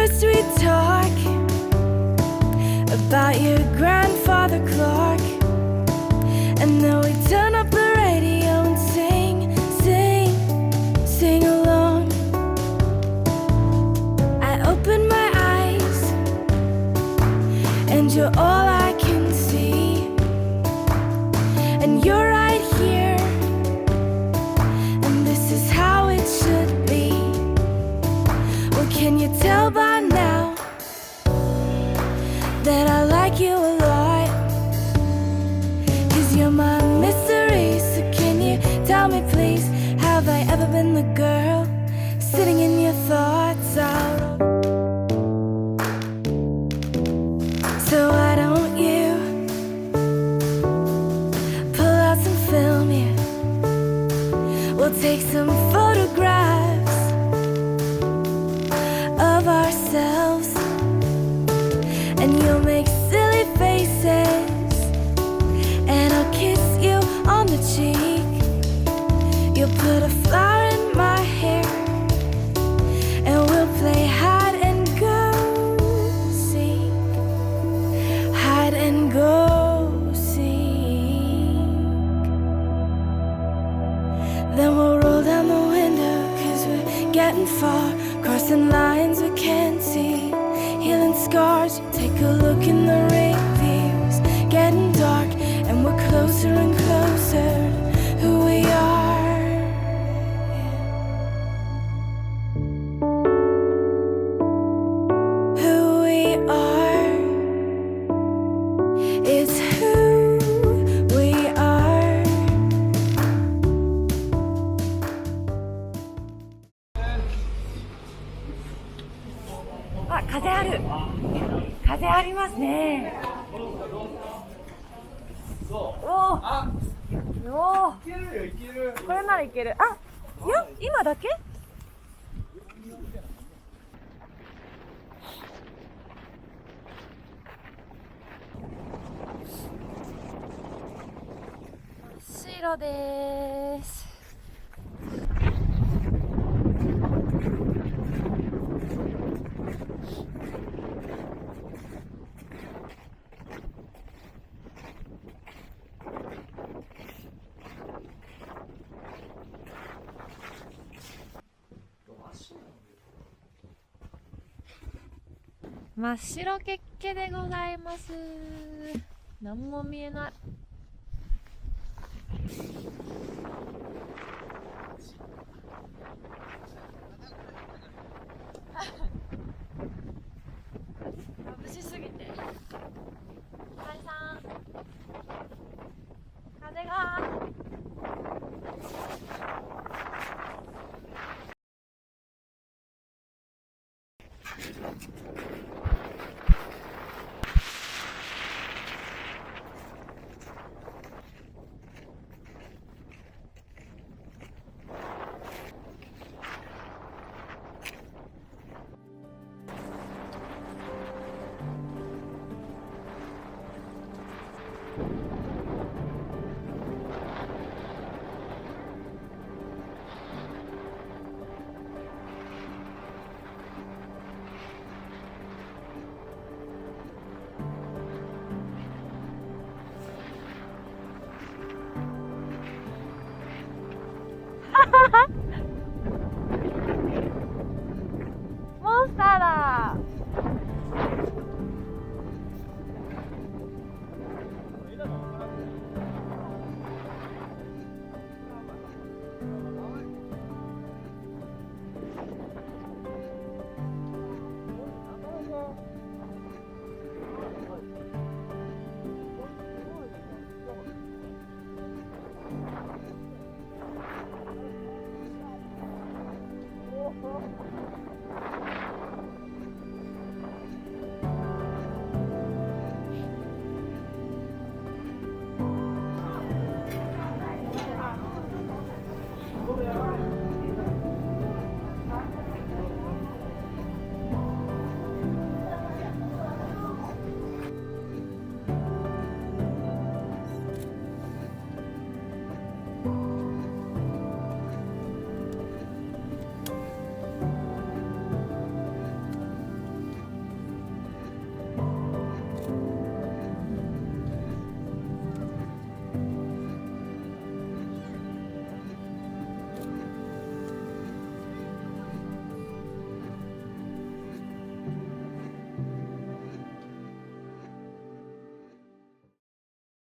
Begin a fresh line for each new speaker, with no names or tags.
first we talk about your grandfather Clark, and then we turn up the radio and sing, sing, sing along. I open my eyes and you're all I can see, and you're right here, and this is how it should be. Well, can you tell by now that I like you a lot? 'Cause you're my mystery, so can you tell me please, have I ever been the girl sitting in your thoughts out? So why don't you pull out some film here? We'll take some photographs of ourselves, and you'll make silly faces, and I'll kiss you on the cheek. You'll put a flower in my hair, and we'll play hide and go seek, hide and go seek. Then we'll roll down the window, 'cause we're getting far, crossing lines we can't see, healing scars. You take a look in the reviews, getting dark, and we're closer and closer to who we are. Who we are, it's who we are. あ、風ある。風ありますね。おお、これならいける。あ、いや、今だけ？白です。真っ白けっけでございます。何も見えない。眩しすぎて。光さん、風が。モンスターだ。